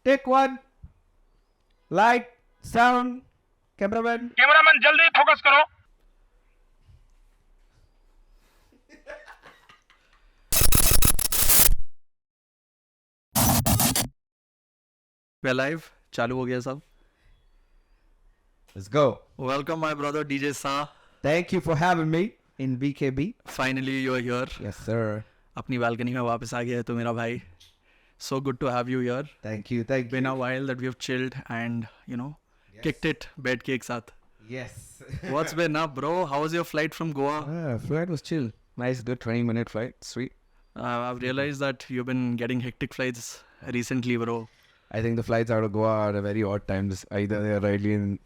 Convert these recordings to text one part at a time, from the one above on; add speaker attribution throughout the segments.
Speaker 1: Take one. Light, sound, cameraman.
Speaker 2: Cameraman जल्दी focus करो.
Speaker 3: We're live. चालू हो गया सब.
Speaker 1: Let's go.
Speaker 3: Welcome my brother DJSa.
Speaker 1: Thank you for having me in BKB.
Speaker 3: Finally you're here.
Speaker 1: Yes, sir.
Speaker 3: अपनी balcony में वापस आ गया है तो मेरा भाई. So good to have you here.
Speaker 1: Thank you. Thank
Speaker 3: Been
Speaker 1: you.
Speaker 3: a while that we have chilled and kicked it बैठ के एक साथ.
Speaker 1: Yes.
Speaker 3: What's been up, bro? How was your flight from Goa?
Speaker 1: Flight was chill. Nice, good 20-minute flight. Sweet.
Speaker 3: I've realized that you've been getting hectic flights recently, bro.
Speaker 1: I think the flights out of Goa are at very odd times. Either they're early in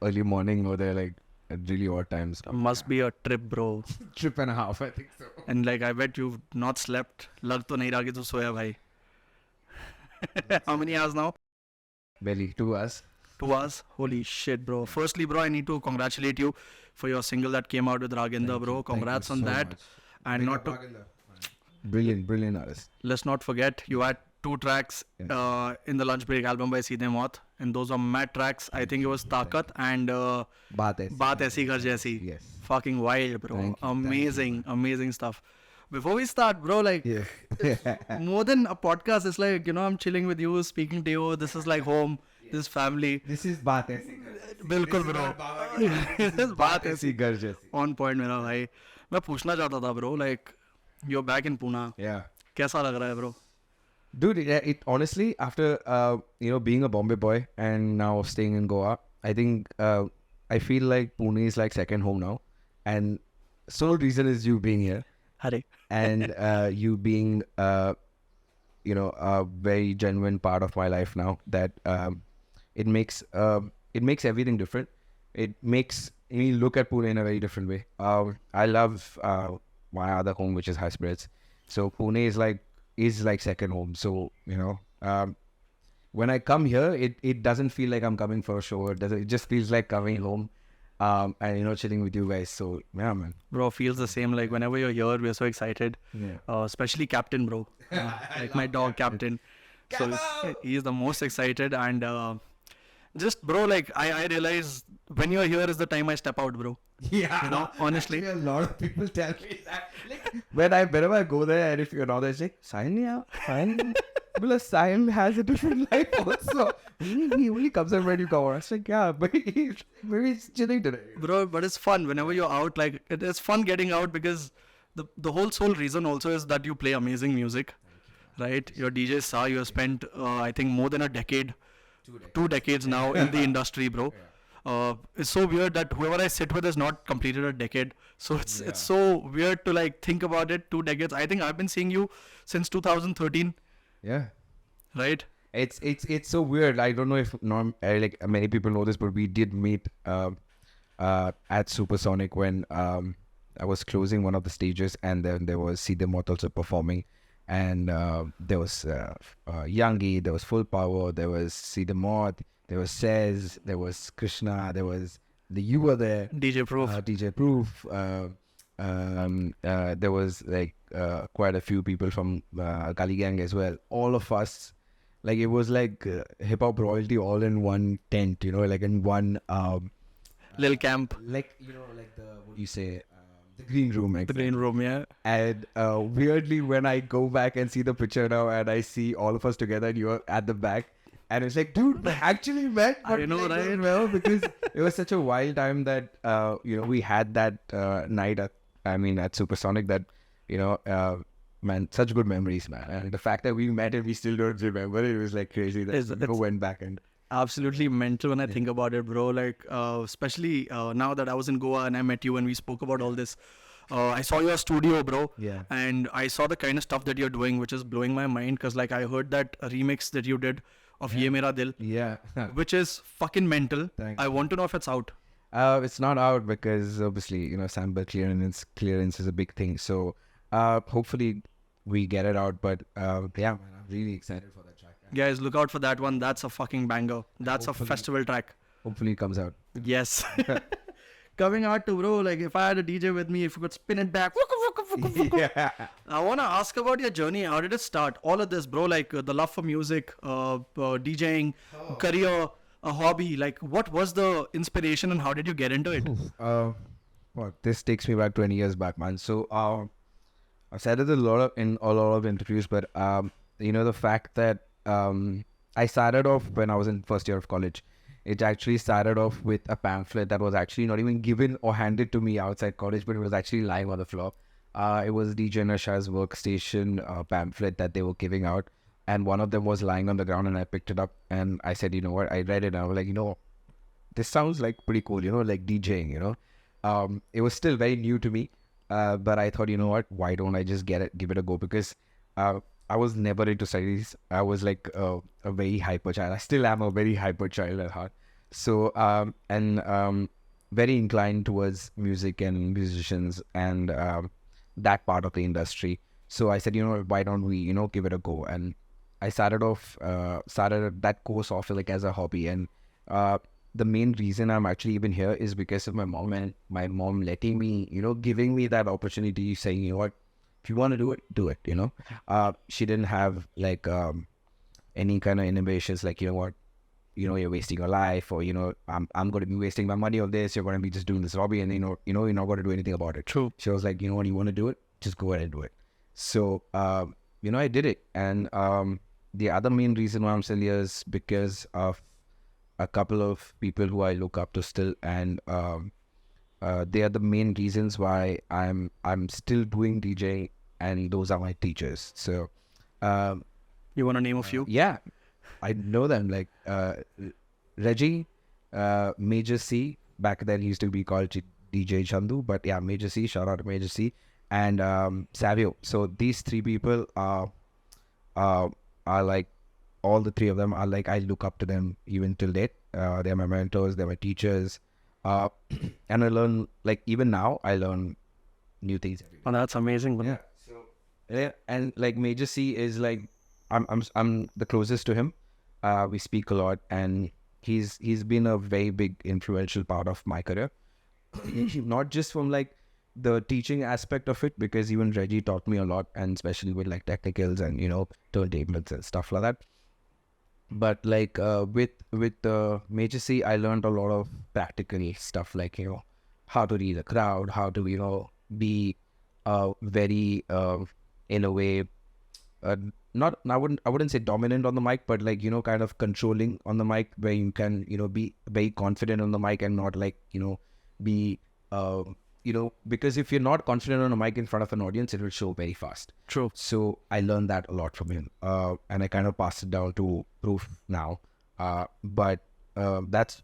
Speaker 1: early morning or they're at really odd times.
Speaker 3: Must be a trip, bro.
Speaker 1: Trip and a half, I think so.
Speaker 3: And I bet you've not slept. लग तो नहीं रहा कि तू सोया भाई. How many hours now?
Speaker 1: Barely 2 hours.
Speaker 3: 2 hours? Holy shit, bro. Firstly, bro, I need to congratulate you for your single that came out with Raginder, bro. Congrats on that. And not to,
Speaker 1: Brilliant artist.
Speaker 3: let's not forget, you had 2 tracks in the Lunch Break album by Seedhe Maut. And those are mad tracks. I think it was Taakat and Baat Aisi Ghar Jaisi.
Speaker 1: Yes.
Speaker 3: Fucking wild, bro.
Speaker 1: Thank you.
Speaker 3: Amazing stuff. Before we start, bro,
Speaker 1: Yeah.
Speaker 3: more than a podcast, it's I'm chilling with you, speaking to you. This is like home. This is family.
Speaker 1: This is Baat Aisi.
Speaker 3: बिल्कुल bro. This is बात ऐसी.
Speaker 1: Ghar Jaisi.
Speaker 3: On point मेरा भाई. मैं पूछना चाहता था bro, you're back in Pune.
Speaker 1: Yeah.
Speaker 3: कैसा लग रहा है bro?
Speaker 1: Dude, it honestly, after being a Bombay boy and now staying in Goa, I think I feel like Pune is like second home now, and sole reason is you being here
Speaker 3: Hare.
Speaker 1: and you being a very genuine part of my life now. That it makes everything different. It makes me look at Pune in a very different way. I love my other home, which is High Spirits. So Pune is like second home. So when I come here, it doesn't feel like I'm coming for a show. It just feels like coming home and chilling with you guys. So yeah, man.
Speaker 3: Bro, feels the same. Whenever you're here, we're so excited.
Speaker 1: Yeah.
Speaker 3: Especially Captain, bro. My dog Captain. So he's the most excited and just bro, I realize when you're here is the time I step out, bro.
Speaker 1: Yeah,
Speaker 3: honestly.
Speaker 1: Actually, a lot of people tell me that. Whenever I go there, and if you're not there, it's like, Sayan, yeah, fine. Because Sayan has a different life also. He only comes out when you come out. It's like, yeah, but he's chilling today.
Speaker 3: Bro, but it's fun whenever you're out. It is fun getting out because the whole sole reason also is that you play amazing music, right? Your DJSa, you have spent I think more than a decade, 2 decades now in the industry, bro. It's so weird that whoever I sit with has not completed a decade. So it's so weird to think about it. 2 decades. I think I've been seeing you since 2013,
Speaker 1: Yeah.
Speaker 3: right?
Speaker 1: It's so weird. I don't know if many people know this, but we did meet at Supersonic when I was closing one of the stages, and then there was Seedhe Maut also performing, and there was Yangi, there was Full Power, there was Seedhe Maut, there was Says, there was Krishna, you were there.
Speaker 3: DJ Proof.
Speaker 1: DJ Proof. There was quite a few people from Kali Gang as well. All of us, it was hip hop royalty all in one tent, in one
Speaker 3: Lil Camp.
Speaker 1: what do you say? The green room.
Speaker 3: The green room, yeah.
Speaker 1: And weirdly, when I go back and see the picture now, and I see all of us together, and you're at the back. And it's like, dude, actually met.
Speaker 3: I know, right?
Speaker 1: Well, because it was such a wild time that, we had that night at Supersonic that, man, such good memories, man. And the fact that we met and we still don't remember, it was crazy that we went back and...
Speaker 3: Absolutely mental when I think about it, bro. Especially now that I was in Goa and I met you and we spoke about all this. I saw your studio, bro.
Speaker 1: Yeah.
Speaker 3: And I saw the kind of stuff that you're doing, which is blowing my mind. Because I heard that remix that you did of Ye Mera Dil,
Speaker 1: Yeah.
Speaker 3: which is fucking mental.
Speaker 1: Thanks.
Speaker 3: I want to know if it's out.
Speaker 1: It's not out because obviously, sample clearance is a big thing. So hopefully we get it out. But yeah, man, I'm really excited for that track.
Speaker 3: Guys, look out for that one. That's a fucking banger. That's a festival track.
Speaker 1: Hopefully it comes out.
Speaker 3: Yes. coming out to, bro, like if I had a DJ with me, if you could spin it back.
Speaker 1: Yeah.
Speaker 3: I want to ask about your journey. How did it start? All of this, bro, like the love for music, DJing, career, a hobby. Like, what was the inspiration and how did you get into it?
Speaker 1: Well, this takes me back 20 years back, man. So, I've said it in a lot of interviews, but the fact that I started off when I was in first year of college. It actually started off with a pamphlet that was actually not even given or handed to me outside college, but it was actually lying on the floor. It was DJSa's workstation pamphlet that they were giving out, and one of them was lying on the ground, and I picked it up and I said, you know what? I read it and I was like, this sounds like pretty cool, like DJing, It was still very new to me, but I thought, you know what? Why don't I just give it a go? Because I was never into studies. I was like a very hyper child. I still am a very hyper child at heart. So, very inclined towards music and musicians and that part of the industry. So I said, why don't we, give it a go? And I started that course off like as a hobby. And the main reason I'm actually even here is because of my mom, and my mom letting me, giving me that opportunity, saying, you know what, if you want to do it, She didn't have like any kind of innovations like, what, you're wasting your life, or, I'm going to be wasting my money on this, you're going to be just doing this hobby and, you're not going to do anything about it.
Speaker 3: True.
Speaker 1: She was like, you want to do it, just go ahead and do it. So, I did it. And the other main reason why I'm still here is because of a couple of people who I look up to still, and they are the main reasons why I'm still doing DJ, and those are my teachers. So,
Speaker 3: you want to name a few?
Speaker 1: Yeah, I know them, like Reggie, Major C. Back then he used to be called DJ Chandu, but yeah, Major C. Shout out to Major C. And Savio. So these three people are like, all the three of them are like, I look up to them even till date. They're my mentors. They're my teachers. And I learn, like, even now I learn new things every day.
Speaker 3: Oh, that's amazing.
Speaker 1: Yeah. So yeah, and like Major C is like, I'm the closest to him. We speak a lot, and he's been a very big influential part of my career. Not just from like the teaching aspect of it, because even Reggie taught me a lot, and especially with like technicals and turntables and stuff like that. But like with Major C, I learned a lot of practical stuff, like how to read a crowd, how to be very in a way not I wouldn't say dominant on the mic, but like kind of controlling on the mic, where you can be very confident on the mic and not like be because if you're not confident on a mic in front of an audience, it will show very fast.
Speaker 3: True.
Speaker 1: So I learned that a lot from him, and I kind of passed it down to Proof now. But that's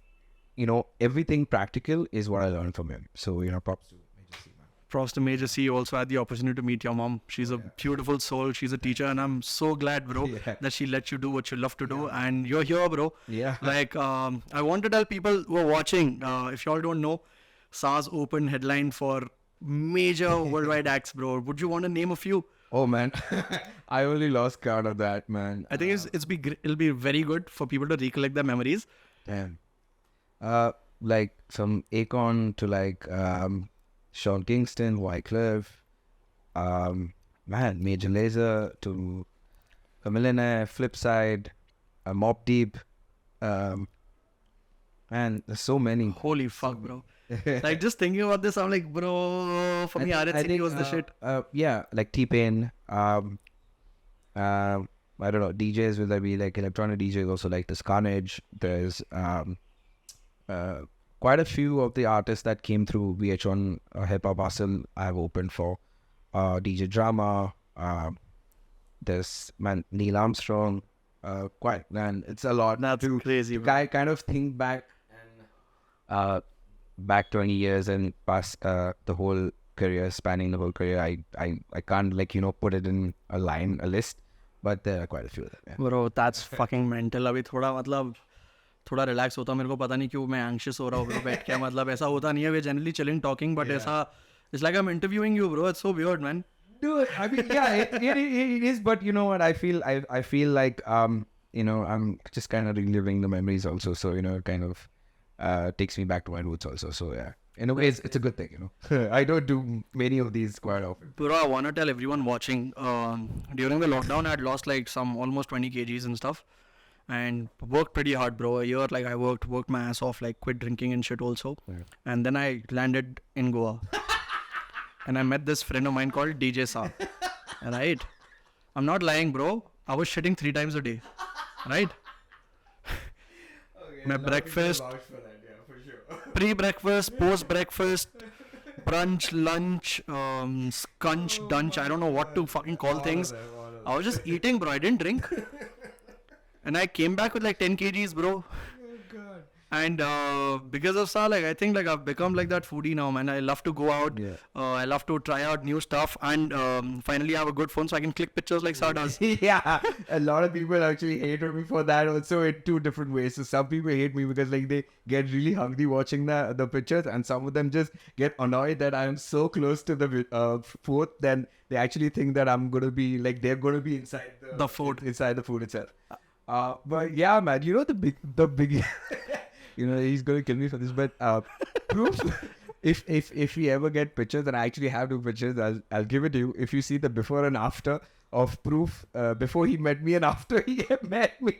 Speaker 1: everything practical is what I learned from him. So props to Major C, man.
Speaker 3: Props to Major C. You also had the opportunity to meet your mom. She's a beautiful soul. She's a teacher, and I'm so glad, bro, that she let you do what you love to do, and you're here, bro.
Speaker 1: Yeah.
Speaker 3: Like I want to tell people who are watching, if y'all don't know, Sa's open headline for major worldwide acts, bro. Would you want to name a few?
Speaker 1: Oh man, I only lost count of that, man.
Speaker 3: I think it'll be very good for people to recollect their memories.
Speaker 1: Damn. Like from Akon to like Sean Kingston, Wyclef, man, Major Lazer to Millionaire, Flipside, Mobb Deep, man, there's so many.
Speaker 3: Holy fuck, bro. Like just thinking about this, I'm like, bro, for me, RHCD was the shit.
Speaker 1: Yeah, like T-Pain, I don't know, DJs, will there be like electronic DJs also, like this Carnage. There's quite a few of the artists that came through VH1 Hip Hop Hustle I've opened for. DJ Drama, there's man Neil Armstrong, quite, man, it's a lot.
Speaker 3: That's crazy, bro.
Speaker 1: I kind of think back and back 20 years and past the whole career, spanning the whole career. I can't like put it in a list, but there are quite a few of them. Yeah.
Speaker 3: Bro, that's fucking mental. अभी थोड़ा relax होता, मेरे को पता नहीं क्यों मैं anxious हो रहा हूँ, bro, बैठ के, मतलब ऐसा होता नहीं है. We're generally chilling, talking, but ऐसा, it's like I'm interviewing you, bro. It's so weird, man.
Speaker 1: Dude, I mean, yeah, it is, but you know what? I feel like I'm just kind of reliving the memories also. So kind of takes me back to my roots also. So yeah. in a way, it's a good thing, you know. I don't do many of these quite often.
Speaker 3: Bro, I want to tell everyone watching, during the lockdown, I had lost like some almost 20 kgs and stuff. And worked pretty hard, bro. A year, like I worked my ass off, like quit drinking and shit also.
Speaker 1: Yeah.
Speaker 3: And then I landed in Goa. And I met this friend of mine called DJSa. Right? I'm not lying, bro. I was shitting 3 times a day. Right? My breakfast, pre-breakfast, post-breakfast, brunch, lunch, scunch, dunch, I don't know what to fucking call things. I was just eating, bro. I didn't drink. And I came back with like 10 kgs, bro. And because of Sa, like I think like I've become like that foodie now, man. I love to go out.
Speaker 1: Yeah.
Speaker 3: I love to try out new stuff, and finally I have a good phone so I can click pictures like Sa does.
Speaker 1: Yeah, a lot of people actually hate me for that also in 2 different ways. So some people hate me because like they get really hungry watching the pictures, and some of them just get annoyed that I am so close to the food. Then they actually think that I'm gonna be like they're gonna be inside
Speaker 3: The food.
Speaker 1: inside the food itself. But yeah, man, you know the big you know, he's gonna kill me for this, but proof. If we ever get pictures, and I actually have 2 pictures, I'll give it to you. If you see the before and after of proof, before he met me and after he met me,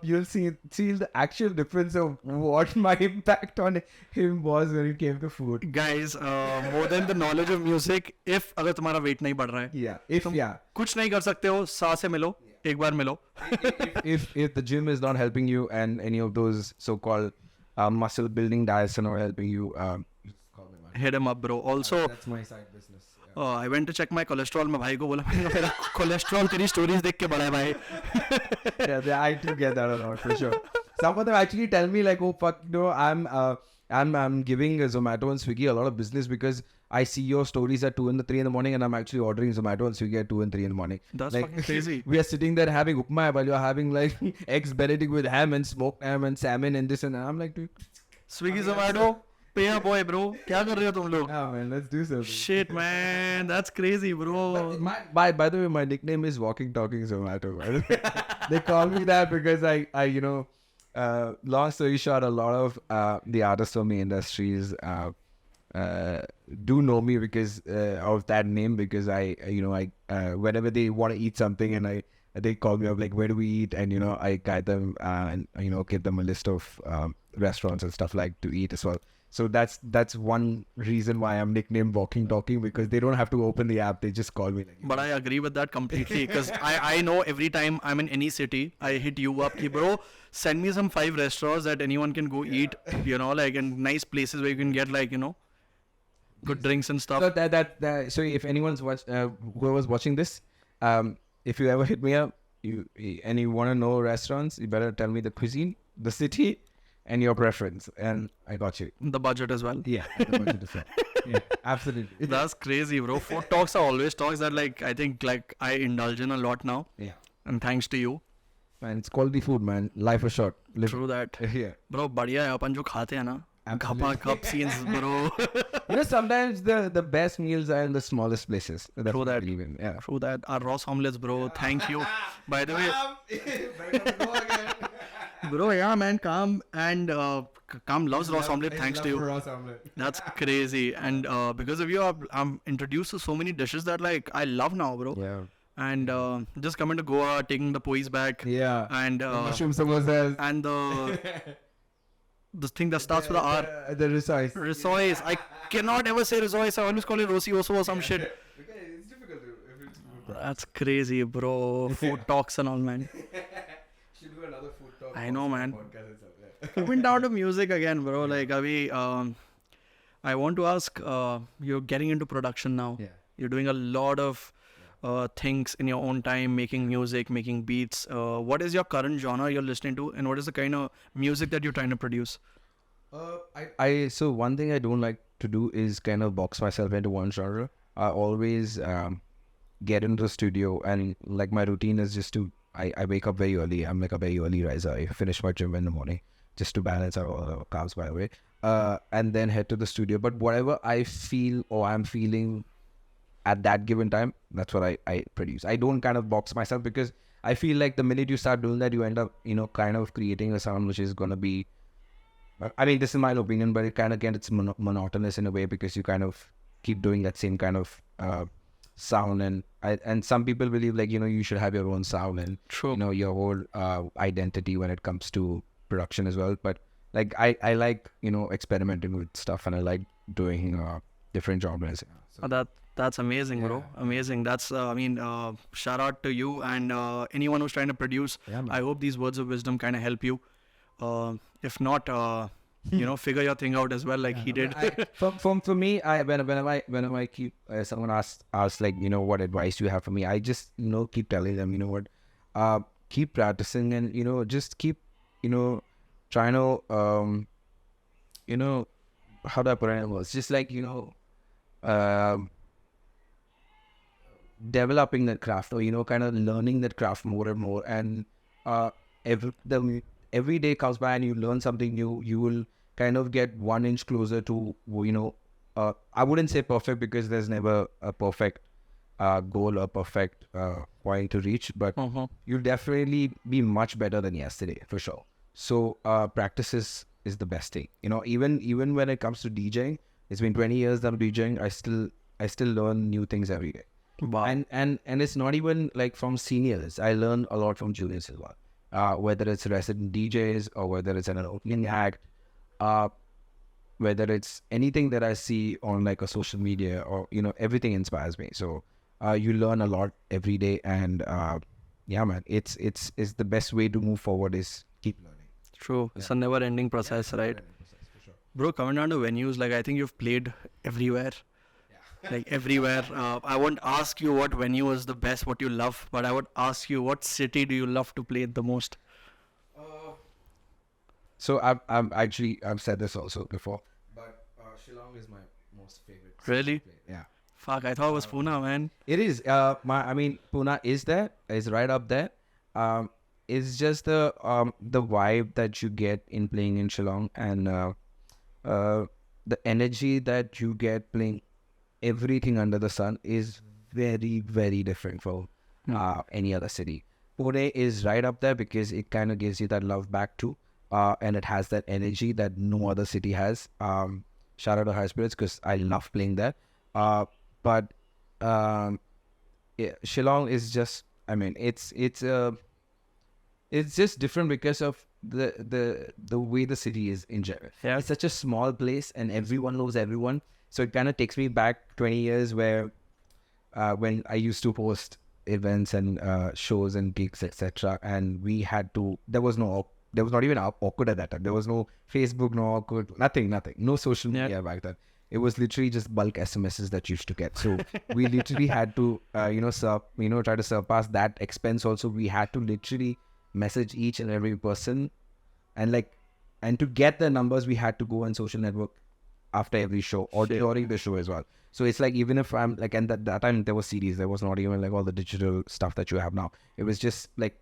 Speaker 1: you'll see the actual difference of what my impact on him was when it came to food.
Speaker 3: Guys, more than the knowledge of music, if अगर तुम्हारा weight नहीं बढ़ रहा है,
Speaker 1: Yeah,
Speaker 3: कुछ नहीं कर सकते हो, Sa से मिलो, एक बार मिलो.
Speaker 1: if the gym is not helping you and any of those so-called muscle building diets are not helping you, just call me, man.
Speaker 3: Hit him up, bro. Also,
Speaker 1: That's my side business.
Speaker 3: I went to check my cholesterol. मैं भाई को बोला मैंने मेरा cholesterol तेरी stories देख के बढ़ा है भाई.
Speaker 1: Yeah, I do get that a lot for sure. Some of them actually tell me like, oh fuck, no, I'm giving Zomato and Swiggy a lot of business because I see your stories at 2 and 3 in the morning, and I'm actually ordering Zomato and Swiggy at 2 and 3 in the morning.
Speaker 3: That's
Speaker 1: like,
Speaker 3: fucking crazy.
Speaker 1: We are sitting there having upma while you're having like eggs Benedict with ham and smoked ham and salmon and this and that. I'm like, dude,
Speaker 3: Swiggy, Zomato, pay up boy, bro. क्या कर रहे हो तुम लोग?
Speaker 1: yeah, man, let's do something.
Speaker 3: Shit, man, that's crazy, bro.
Speaker 1: By the way, my nickname is Walking Talking Zomato. By the way. They call me that because I you know, long story short, a lot of the artists from the industries do know me because of that name, because I whenever they want to eat something and they call me up like, where do we eat, and you know, I guide them and you know, give them a list of restaurants and stuff like to eat as well. So that's one reason why I'm nicknamed Walking Talking, because they don't have to open the app, they just call me like.
Speaker 3: But I agree with that completely, because I know every time I'm in any city, I hit you up, ki, bro, send me some 5 restaurants that anyone can go eat, you know, like in nice places where you can get like, you know, good drinks and stuff.
Speaker 1: So that so if anyone's whoever's watching this, if you ever hit me up, and you want to know restaurants, you better tell me the cuisine, the city, and your preference, and I got you.
Speaker 3: The budget as well.
Speaker 1: Yeah, the budget as well. Yeah, absolutely.
Speaker 3: That's crazy, bro. Food talks are always talks that like I think like I indulge in a lot now,
Speaker 1: Yeah,
Speaker 3: and thanks to you.
Speaker 1: man, it's quality food, man. Life is short. Live.
Speaker 3: True that.
Speaker 1: Yeah.
Speaker 3: Bro, बढ़िया है अपन जो खाते हैं ना. Khapa cup scenes, bro.
Speaker 1: You know, sometimes the best meals are in the smallest places. That's
Speaker 3: True
Speaker 1: what I
Speaker 3: that.
Speaker 1: believe in. Yeah.
Speaker 3: True that. Our Ross omelets, bro. Thank you. By the way, bro, yeah, man, Kam and Kam loves Ross omelet. Thanks to you. That's crazy. And because of you, I'm introduced to so many dishes that like I love now, bro.
Speaker 1: Yeah.
Speaker 3: And just coming to Goa, taking the poise back.
Speaker 1: Yeah.
Speaker 3: And
Speaker 1: Mushroom samosas.
Speaker 3: and the thing that starts with the R.
Speaker 1: The risois.
Speaker 3: Risois. I cannot ever say risois. I always call it Rosi Oso or some shit.
Speaker 1: It's difficult if it's
Speaker 3: That's crazy, bro. Food talks and all, man.
Speaker 1: Should do another food talk.
Speaker 3: I know, man.
Speaker 1: Podcast itself.
Speaker 3: Coming down to music again, bro. Like, Avi, I want to ask, you're getting into production now.
Speaker 1: Yeah.
Speaker 3: You're doing a lot of things in your own time, making music, making beats. What is your current genre you're listening to, and what is the kind of music that you're trying to produce?
Speaker 1: So one thing I don't like to do is kind of box myself into one genre. I always get into the studio, and like my routine is just to I wake up very early. I'm like a very early riser. I finish my gym in the morning just to balance out all the carbs, by the way, and then head to the studio. But whatever I feel or I'm feeling at that given time, that's what I produce. I don't kind of box myself, because I feel like the minute you start doing that, you end up, you know, kind of creating a sound which is going to be I mean, this is my opinion, but it kind of gets monotonous in a way because you kind of keep doing that same kind of sound, and some people believe like you should have your own sound and
Speaker 3: True.
Speaker 1: your whole identity when it comes to production as well. But like I like experimenting with stuff, and I like doing different genres. So,
Speaker 3: That's amazing, bro. Amazing. That's shout out to you and anyone who's trying to produce.
Speaker 1: Yeah, man.
Speaker 3: I hope these words of wisdom kind of help you. If not, figure your thing out as well, like he did.
Speaker 1: For me, whenever I keep someone asks like what advice do you have for me, I just keep telling them keep practicing, and just keep trying to how do I put it in words, just like um developing that craft, or kind of learning that craft more and more, and every day comes by and you learn something new, you will kind of get 1 inch closer to I wouldn't say perfect because there's never a perfect goal or perfect point to reach, but you'll definitely be much better than yesterday for sure. So practice is the best thing. Even when it comes to DJing, it's been 20 years that I'm DJing. I still learn new things every day.
Speaker 3: Wow.
Speaker 1: And it's not even like from seniors. I learn a lot from juniors as well. Whether it's resident DJs or whether it's an opening act, whether it's anything that I see on like a social media, or everything inspires me. So you learn a lot every day, and yeah, man, it's the best way to move forward is keep learning.
Speaker 3: True. It's a never-ending process, right?
Speaker 1: For sure.
Speaker 3: Bro, coming down to venues, like I think you've played everywhere. Like everywhere. I won't ask you what venue was the best, what you love, but I would ask you what city do you love to play the most?
Speaker 1: So I've said this also before, but Shillong is my most favorite city
Speaker 3: Really?
Speaker 1: to play. Yeah.
Speaker 3: Fuck, I thought it was Pune, man.
Speaker 1: It is. Pune is right up there. It's just the vibe that you get in playing in Shillong, and the energy that you get playing everything under the sun is very, very different from any other city. Pune is right up there because it kind of gives you that love back too, and it has that energy that no other city has. Shout out to High Spirits because I love playing there. But Shillong is just, I mean, it's just different because of the way the city is in general.
Speaker 3: Yeah.
Speaker 1: It's such a small place and everyone knows everyone. So it kind of takes me back 20 years where when I used to host events and shows and gigs, etc. And we had to, there was not even awkward at that time. There was no Facebook, no awkward, nothing, no social media back then. It was literally just bulk SMSs that you used to get. So we literally had to, try to surpass that expense. Also, we had to literally message each and every person, and to get the numbers, we had to go on social network after every show or during the show as well. So it's like, even if I'm like, and that time there was CDs, there was not even like all the digital stuff that you have now. It was just like,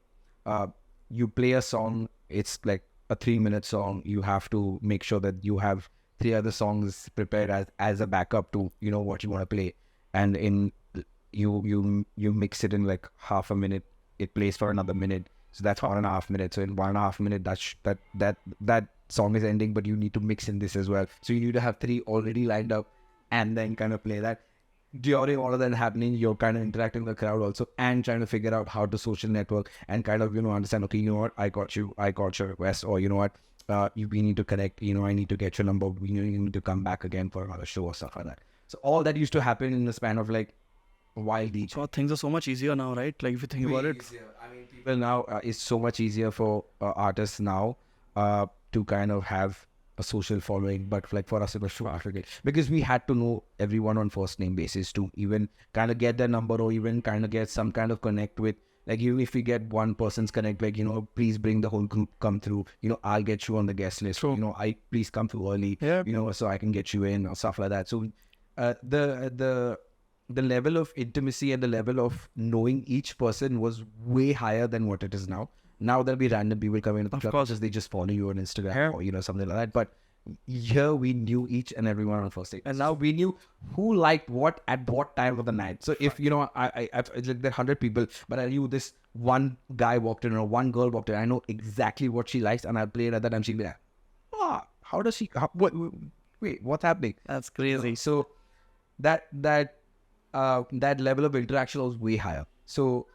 Speaker 1: you play a song, it's like a 3-minute song. You have to make sure that you have 3 other songs prepared as a backup to what you want to play, and you mix it in like half a minute. It plays for another minute, so that's 1.5 minutes. So in 1.5 minutes, that song is ending, but you need to mix in this as well. So you need to have 3 already lined up, and then kind of play that. During all of that happening, you're kind of interacting with the crowd also, and trying to figure out how to social network and kind of understand. Okay, you know what? I got your request, or you know what? We need to connect. I need to get your number. We need to come back again for another show or stuff like that. So all that used to happen in the span of like a while each.
Speaker 3: So things are so much easier now, right? Like if you think about it.
Speaker 1: Easier. I mean, people now, it's so much easier for artists now to kind of have a social following, but like for us it was too hard because we had to know everyone on first name basis to even kind of get their number, or even kind of get some kind of connect with, like, even if we get one person's connect, like, please bring the whole group, come through, I'll get you on the guest list.
Speaker 3: True.
Speaker 1: I please come through early, so I can get you in, or stuff like that. So the level of intimacy and the level of knowing each person was way higher than what it is now. Now there'll be random people coming into the club because they just follow you on Instagram or something like that. But here we knew each and everyone on first date, and now we knew who liked what at what time of the night. So if I've like there 100 people, but I knew this one guy walked in or one girl walked in, I know exactly what she likes, and I'll play it at that time. She'll be like, how does she? Wait, what's happening?
Speaker 3: That's crazy.
Speaker 1: So that level of interaction was way higher. So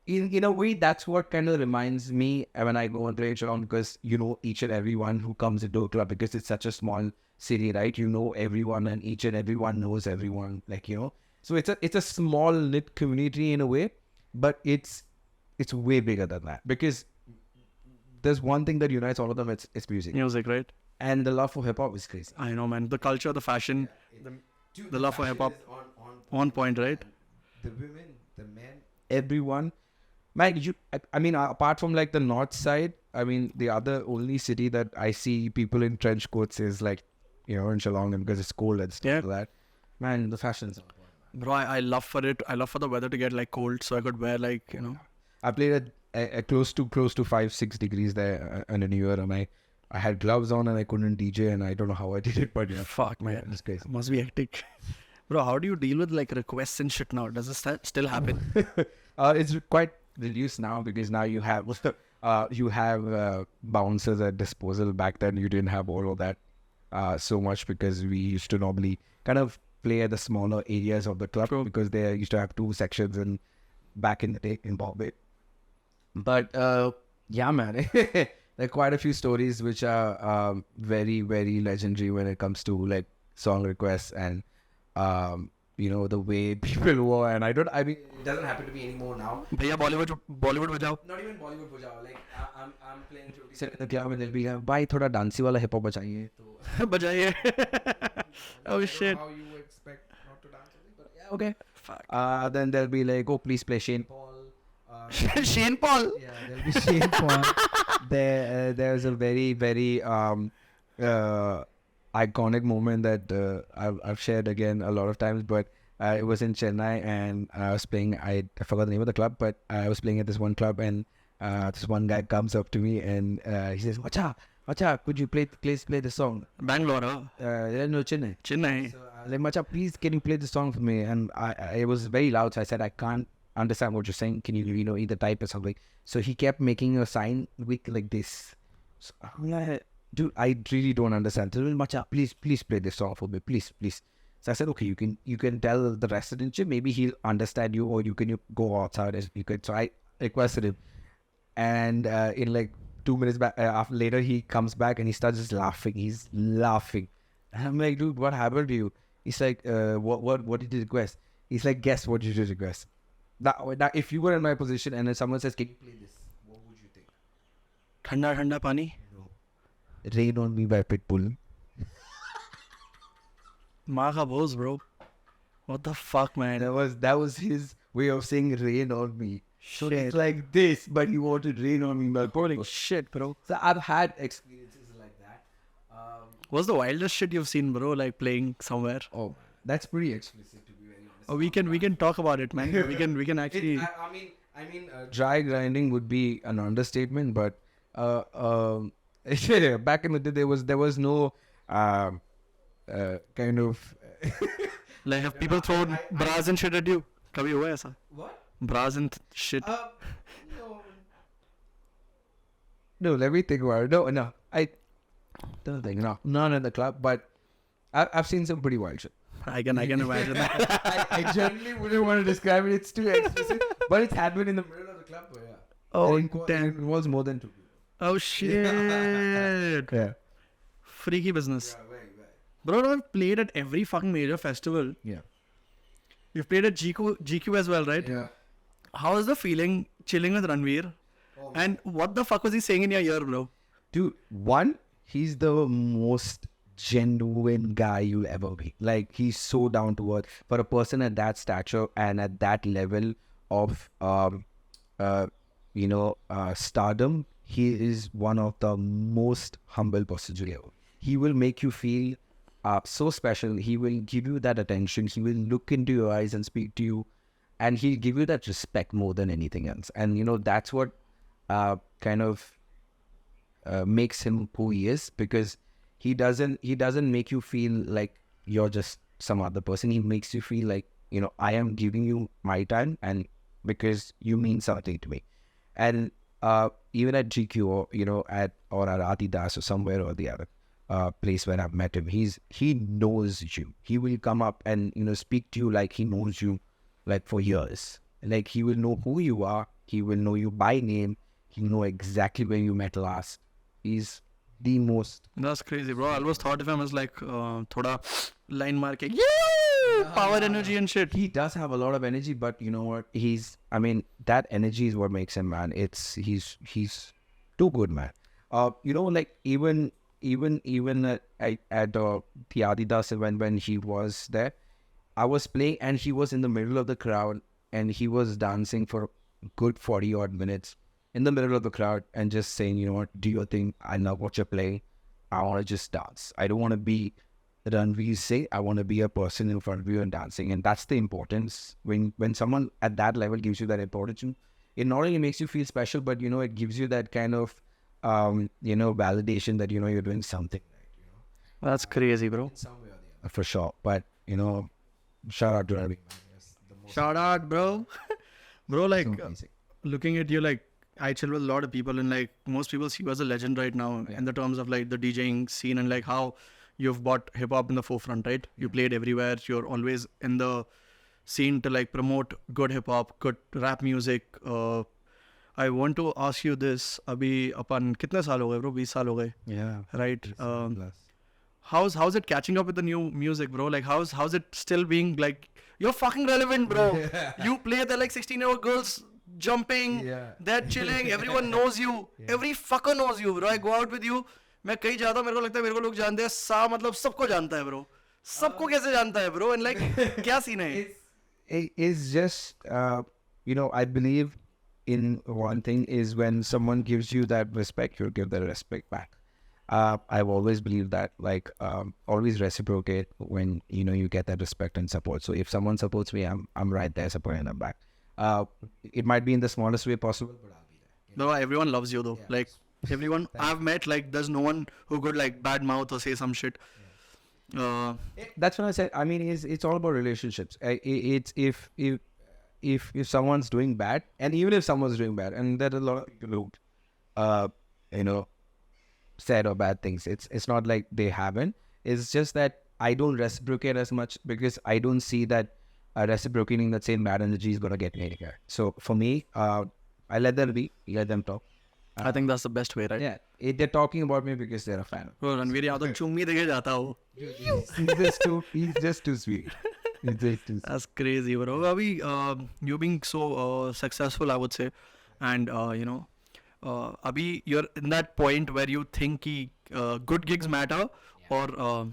Speaker 1: in a way, that's what kind of reminds me when I go on play around, because you know each and everyone who comes into a club, because it's such a small city, right? You know everyone, and each and everyone knows everyone, like, you know. So it's a small knit community in a way, but it's way bigger than that, because there's one thing that unites all of them. It's music,
Speaker 3: Music, right?
Speaker 1: and the love for hip hop is crazy.
Speaker 3: I know, man. The culture, the fashion, the love for hip hop, on point, right?
Speaker 1: The women, the men, everyone. Man, I mean, apart from like the north side, I mean, the other only city that I see people in trench coats is like, you know, in Shillong, and because it's cold and stuff like that. Man, the fashion's on point.
Speaker 3: Bro, I love for it. I love for the weather to get like cold, so I could wear like, you know.
Speaker 1: I played at close to 5-6 degrees there in a New Year, and I had gloves on and I couldn't DJ, and I don't know how I did it, but yeah.
Speaker 3: Fuck, man.
Speaker 1: Yeah, it's crazy.
Speaker 3: Must be hectic. Bro, how do you deal with like requests and shit now? Does this still happen?
Speaker 1: It's quite reduced now, because now you have bouncers at disposal. Back then you didn't have all of that so much, because we used to normally kind of play at the smaller areas of the club. True. Because they used to have 2 sections and back in the day in Bombay. But yeah, man, there are quite a few stories which are very, very legendary when it comes to like song requests and you know, the way people were. And I mean, it doesn't happen to me anymore now.
Speaker 3: Bhaiya, Bollywood bajao.
Speaker 1: Not even Bollywood bajao. Like I'm playing 50 Cent in the club, and they'll be like, "Bhai, thoda dancey wala hip hop bajaiye."
Speaker 3: Bajaiye. Oh shit.
Speaker 1: How you expect not to dance, but yeah, okay.
Speaker 3: Fuck.
Speaker 1: Then they'll be like, "Oh, please play Shane Paul."
Speaker 3: Shane Paul.
Speaker 1: Yeah, there'll be Shane Paul. There's a very, very iconic moment that I've shared again a lot of times, but it was in Chennai, and I was playing. I forgot the name of the club, but I was playing at this one club, and this one guy comes up to me and he says, "Wacha, could you play the song?"
Speaker 3: Bangalore,
Speaker 1: No, Chennai.
Speaker 3: Chennai.
Speaker 1: So, like, Macha, please, can you play the song for me? And it was very loud, so I said, I can't understand what you're saying. Can you, you know, either type or something? So he kept making a sign with like this. So I'm like, dude, I really don't understand. So, Macha, please play this song for me, please. So I said, okay, you can tell the resident, maybe he'll understand you, or you can go outside as you could. So I requested him, and in like 2 minutes back, later he comes back and he starts just laughing. He's laughing, and I'm like, dude, what happened to you? He's like, what did you request? He's like, guess what you did request. Now, if you were in my position and then someone says, can you play this? What would you think?
Speaker 3: Thanda Thanda Pani.
Speaker 1: No. Rain on Me by Pitbull.
Speaker 3: Maa ka boss, bro. What the fuck, man?
Speaker 1: That was his way of saying rain on me. So it's like this, but he wanted rain on me by Pitbull.
Speaker 3: Holy shit, bro.
Speaker 1: So I've had experiences like that.
Speaker 3: What's the wildest shit you've seen, bro? Like playing somewhere?
Speaker 1: Oh, that's pretty explicit, to be very honest.
Speaker 3: Oh, we can talk about it, man. we can actually.
Speaker 1: I mean, dry grinding would be an understatement, but back in the day there was no kind of
Speaker 3: like, have people thrown bras and shit at you? Kabhi hua aisa?
Speaker 1: what?
Speaker 3: Bras and shit.
Speaker 1: No, let me think about it. No, I don't think none in the club, but I've seen some pretty wild shit.
Speaker 3: I can imagine that.
Speaker 1: I generally wouldn't want to describe it. It's too explicit, but it's happened in the middle of the club. So yeah.
Speaker 3: Oh,
Speaker 1: it
Speaker 3: damn.
Speaker 1: involves more than 2 people.
Speaker 3: Oh shit.
Speaker 1: Yeah.
Speaker 3: Freaky business.
Speaker 1: Very.
Speaker 3: Bro, I've played at every fucking major festival.
Speaker 1: Yeah.
Speaker 3: You've played at GQ as well, right?
Speaker 1: Yeah.
Speaker 3: How was the feeling chilling with Ranveer? And what the fuck was he saying in your ear, bro?
Speaker 1: Dude, one, he's the most genuine guy you'll ever be. Like, he's so down to earth. For a person at that stature and at that level of, stardom, he is one of the most humble persons you'll ever. He will make you feel so special. He will give you that attention. He will look into your eyes and speak to you. And he'll give you that respect more than anything else. And, you know, that's what kind of makes him who he is, because he doesn't make you feel like you're just some other person. He makes you feel like, you know, I am giving you my time, and because you mean something to me. And even at GQ or at Adidas or somewhere or the other place where I've met him, he knows you. He will come up and speak to you like he knows you like for years. Like he will know who you are. He will know you by name. He'll know exactly where you met last. He's the most.
Speaker 3: That's crazy, bro. I always thought of him as like thoda line maar ke, yeah, power energy and shit.
Speaker 1: He does have a lot of energy, but you know what? That energy is what makes him, man. He's too good, man. Like even at the Adidas event when he was there, I was playing and he was in the middle of the crowd and he was dancing for a good 40 odd minutes in the middle of the crowd and just saying, you know what, do your thing. I love what you're playing. I want to just dance. I don't want to be Ranveer Singh. I want to be a person in front of you and dancing. And that's the importance. When someone at that level gives you that importance, it not only makes you feel special, but, it gives you that kind of, validation that, you're doing something right.
Speaker 3: That's crazy, bro.
Speaker 1: For sure. But, shout out to Ranveer.
Speaker 3: Shout out, bro. Bro, like,
Speaker 1: So amazing.
Speaker 3: looking at you, like, I chill with a lot of people and like most people see you as a legend right now in the terms of like the DJing scene and like how you've brought hip hop in the forefront, right? You played everywhere. You're always in the scene to like promote good hip hop, good rap music. I want to ask you this. Abhi apan kitne saal ho gaye, bro? 20 saal ho gaye,
Speaker 1: Yeah.
Speaker 3: right?
Speaker 1: Plus.
Speaker 3: How's it catching up with the new music, bro? Like how's it still being like you're fucking relevant, bro? You play the like 16-year-old girls jumping, they're chilling, everyone knows you, every fucker knows you, bro. I go out with you, मैं कहीं जाता हूँ, मेरे को लगता है मेरे को लोग जानते हैं, सा मतलब सबको जानता है, bro. सबको कैसे जानता है, bro? And like क्या scene है?
Speaker 1: It's just I believe in one thing is when someone gives you that respect, you'll give that respect back. I've always believed that, like, always reciprocate when you get that respect and support. So if someone supports me, I'm right there supporting them back. It might be in the smallest way possible, but I'll be there.
Speaker 3: No, everyone loves you though. Yeah, like everyone I've met, like there's no one who could like bad mouth or say some shit.
Speaker 1: That's what I said. I mean, it's all about relationships. It's if someone's doing bad, and even if someone's doing bad, and there are a lot of people who said or bad things. It's not like they haven't. It's just that I don't reciprocate as much because I don't see that reciprocating that same bad energy is gonna get me anywhere. So for me, I let them be, let them talk.
Speaker 3: I think that's the best way, right?
Speaker 1: Yeah, they're talking about me because they're a fan.
Speaker 3: Bro, Ranveer यहाँ तो चुम्मी देके जाता हो.
Speaker 1: He's just too sweet. He's just too sweet.
Speaker 3: That's crazy, bro. Abhi, you being so successful, I would say, and Abhi, you're in that point where you think ki, good gigs matter, or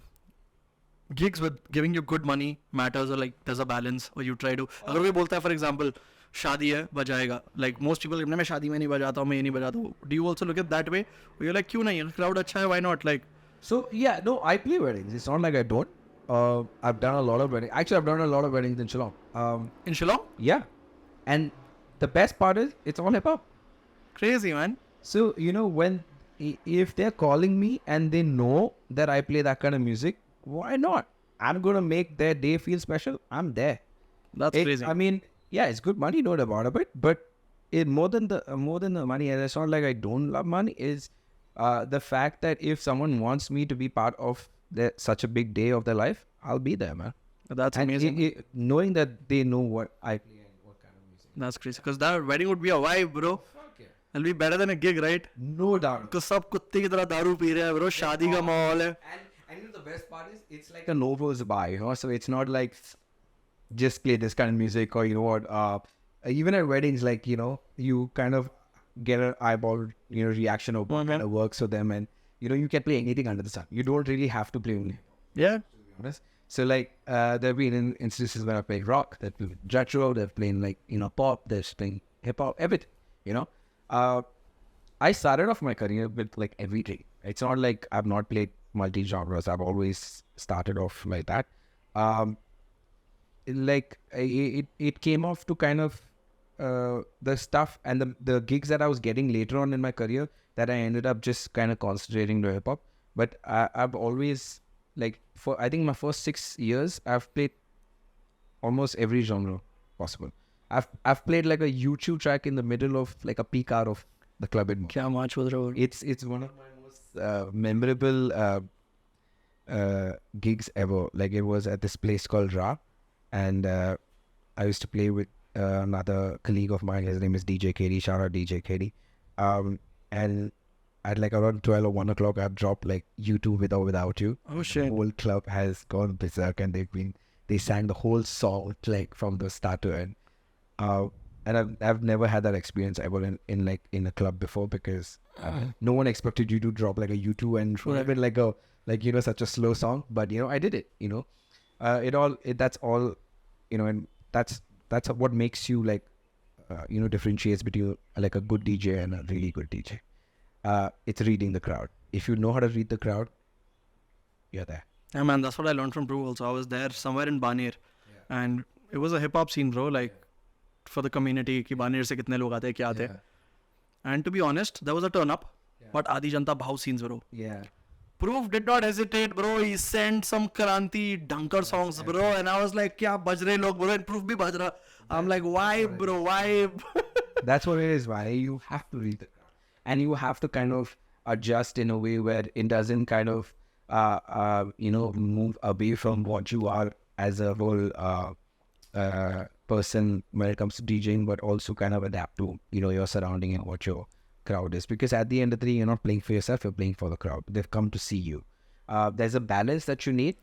Speaker 3: gigs with giving you good money matters, or like there's a balance, or you try to. अगर कोई बोलता है, for example, शादी है बजाएगा, like most people मैं शादी में नहीं बजाता हूँ, मैं ये नहीं बजाता हूँ. Do you also look at that way? Or you're like क्यों नहीं? Crowd अच्छा है, why not? Like.
Speaker 1: So yeah, no, I play weddings. It's not like I don't. I've done a lot of weddings. Actually, I've done a lot of weddings in Shillong.
Speaker 3: In Shillong?
Speaker 1: Yeah, and the best part is it's all hip hop.
Speaker 3: Crazy, man.
Speaker 1: So when if they're calling me and they know that I play that kind of music, why not? I'm gonna make their day feel special. I'm there.
Speaker 3: That's crazy.
Speaker 1: I mean, yeah, it's good money, no doubt about it. But it more than the money, and it's not like I don't love money. Is the fact that if someone wants me to be part of such a big day of their life, I'll be there, man.
Speaker 3: That's amazing.
Speaker 1: Knowing that they know what I play and what kind of music.
Speaker 3: That's crazy. Because that wedding would be a vibe, bro.
Speaker 1: Fuck yeah.
Speaker 3: It'll be better than a gig, right?
Speaker 1: No doubt.
Speaker 3: Because सब कुत्ते की तरह दारू P रहे हैं, bro. शादी का माहौल है.
Speaker 1: And the best part is it's like a no rules bar, so it's not like just play this kind of music, or even at weddings, like you kind of get an eyeball reaction of what kind of works for them, and you can play anything under the sun. You don't really have to play only.
Speaker 3: Yeah.
Speaker 1: To be honest. So like there have been instances when I played rock, they've played retro, they've played like pop, they've played hip hop, everything. I started off my career with like everything. It's not like I've not played multi-genres. I've always started off like that. It came off to kind of the stuff and the gigs that I was getting later on in my career that I ended up just kind of concentrating to hip-hop. But I've always, like, for I think my first 6 years, I've played almost every genre possible. I've played like a YouTube track in the middle of like a peak hour of the club in Mumbai.
Speaker 3: क्या मार्च बोल रहे हो?
Speaker 1: It's one of my most memorable gigs ever. Like it was at this place called Ra, and I used to play with another colleague of mine. His name is DJ KD. Shout out DJ KD. And at like around 12 or 1 o'clock, I've dropped like You Too With or Without You.
Speaker 3: Oh shit.
Speaker 1: The whole club has gone berserk, and they sang the whole song like from the start to end. And I've never had that experience ever in a club before, because no one expected you to drop like a U2 and even like such a slow song. But I did it. That's all. And that's what makes you like differentiates between like a good DJ and a really good DJ. It's reading the crowd. If you know how to read the crowd, you're there.
Speaker 3: Yeah, man, that's what I learned from Drew also. I was there somewhere in Baner, and it was a hip hop scene, bro. Like for the community, कि Baner से कितने लोग आते, क्या आते. And to be honest, there was a turn up, but Adi Janta Bhav scenes, bro.
Speaker 1: Yeah.
Speaker 3: Proof did not hesitate, bro. He sent some Kranti dunker songs, bro, and I was like, "Kya baj rahe log, bro?" And Proof bhi baj raha. I'm like, "Vibe, bro, vibe."
Speaker 1: That's what it is, why you have to read the crowd, and you have to kind of adjust in a way where it doesn't kind of move away from what you are as a whole person when it comes to DJing, but also kind of adapt to your surrounding and what your crowd is, because at the end of the day, you're not playing for yourself, you're playing for the crowd. They've come to see you. There's a balance that you need.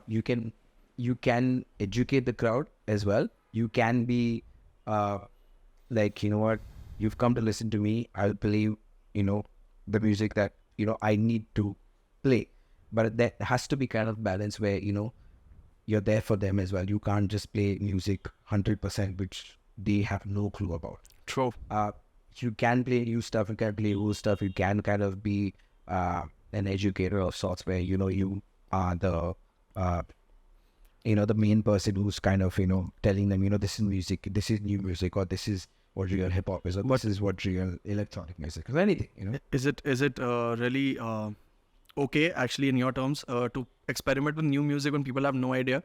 Speaker 1: You can educate the crowd as well. You can be like, you know what, you've come to listen to me, I'll play the music that I need to play, but there has to be kind of balance where you're there for them as well. You can't just play music 100% which they have no clue about.
Speaker 3: True.
Speaker 1: You can play new stuff, you can play old stuff, you can kind of be an educator of sorts where you are the the main person who's kind of telling them this is music, this is new music, or this is what real hip hop is, or this is what real electronic music is, anything.
Speaker 3: Is it really okay actually in your terms to experiment with new music when people have no idea?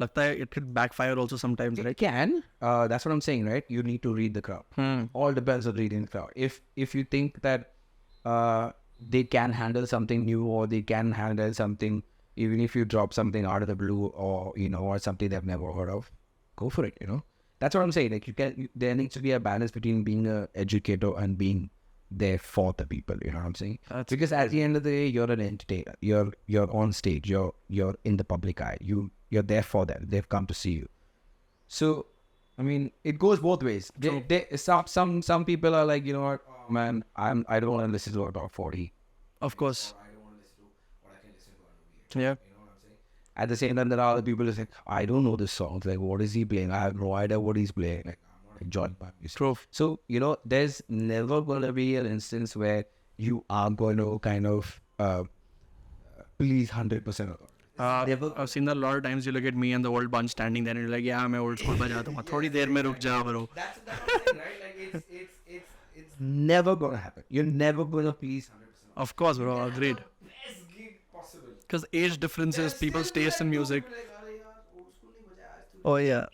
Speaker 3: लगता है it could backfire also sometimes, right?
Speaker 1: It can. That's what I'm saying, right? You need to read the crowd. All depends on reading the crowd. If you think that they can handle something new, or they can handle something, even if you drop something out of the blue, or or something they've never heard of, go for it. That's what I'm saying. Like there needs to be a balance between being an educator and being there for the people. You know what I'm saying? Because at the end of the day, you're an entertainer. You're on stage. You're in the public eye. You're there for them. They've come to see you. So, I mean, it goes both ways. Some people are like, oh, man, I don't want to listen to about 40.
Speaker 3: Of course.
Speaker 1: I don't want to listen to what I can listen to.
Speaker 3: Yeah.
Speaker 1: You know what I'm saying? At the same time, there are other people who say, I don't know this song. Like, what is he playing? I have no idea what he's playing. Like, I'm not enjoying my music.
Speaker 3: True.
Speaker 1: So, there's never going to be an instance where you are going to kind of please 100% of it.
Speaker 3: I've seen that a lot of times. You look at me and the old bunch standing there, and you're like, "Yeah, I'm old school bajata hu. Thodi der mein ruk ja, bro."
Speaker 1: That's what I'm saying, right? Like it's never gonna happen. You're never gonna please 100%.
Speaker 3: Of course, bro. Agreed.
Speaker 1: Best gig possible.
Speaker 3: Because age differences, people's taste in music. Oh yeah.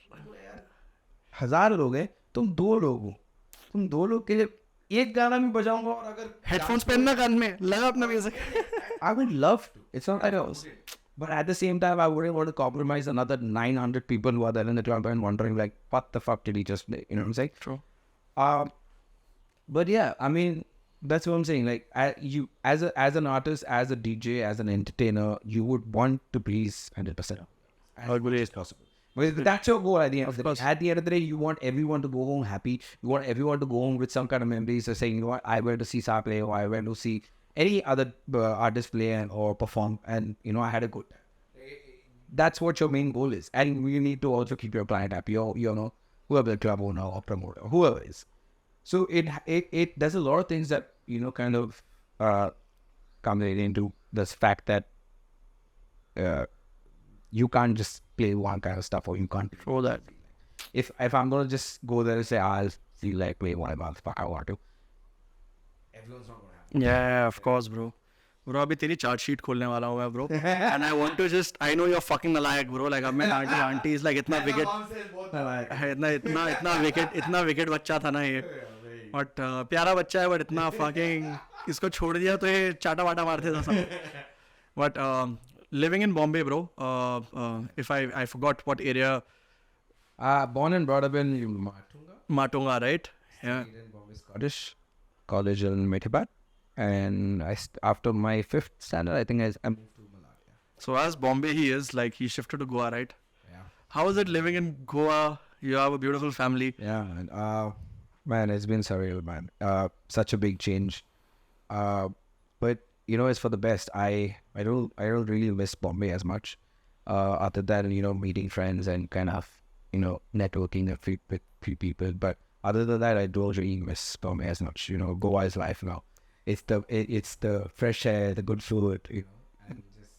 Speaker 1: 1000 लोग हैं, तुम 2 लोग हो. तुम 2 लोग के लिए एक गाना भी बजाऊंगा, और अगर
Speaker 3: Headphones पहनना कान में, लगा अपना music.
Speaker 1: I would love to. It's not like I was. But at the same time, I wouldn't want to compromise another 900 people who are there in the club and wondering like, what the fuck did he just play? You know what I'm saying?
Speaker 3: True.
Speaker 1: But yeah, I mean, that's what I'm saying. Like, you as an artist, as a DJ, as an entertainer, you would want to please 100% as much as possible. But that's your goal at the end of the day. At the end of the day, you want everyone to go home happy. You want everyone to go home with some kind of memories of saying, you know what, I went to see Sa play, or I went to see any other artist play or perform, and I had a good time. That's what your main goal is, and you need to also keep your client happy, or whoever the club owner or promoter, whoever is. So it does a lot of things that kind of come into this fact that you can't just play one kind of stuff, or you can't
Speaker 3: True that.
Speaker 1: If I'm gonna just go there and say I'll feel like play whatever the fuck I want to, everyone's not gonna happen.
Speaker 3: Yeah, of course, bro. Bro, अभी तेरी chart sheet खोलने वाला हूँ मैं, bro. And I want to just, I know you're fucking nalayak, bro. Like, अब मैं auntie is like इतना wicked, इतना wicked बच्चा था ना ये. But प्यारा बच्चा है, but इतना fucking इसको छोड़ दिया तो ये चाटा वाटा मारते था सब. But living in Bombay, bro. If I forgot what area.
Speaker 1: Born and brought up in Matunga.
Speaker 3: Matunga, right? Yeah.
Speaker 1: Studied in Bombay Scottish College in Mehipat. And after my 5th standard, I think I moved to Malaria.
Speaker 3: So as Bombay he is, like he shifted to Goa, right?
Speaker 1: Yeah.
Speaker 3: How is it living in Goa? You have a beautiful family.
Speaker 1: Yeah, and man, it's been surreal, man. Such a big change. But you know, it's for the best. I don't really miss Bombay as much. Other than, you know, meeting friends and kind of, you know, networking with few people. But other than that, I don't really miss Bombay as much. You know, Goa is life now. It's the fresh air, the good food, you know, and just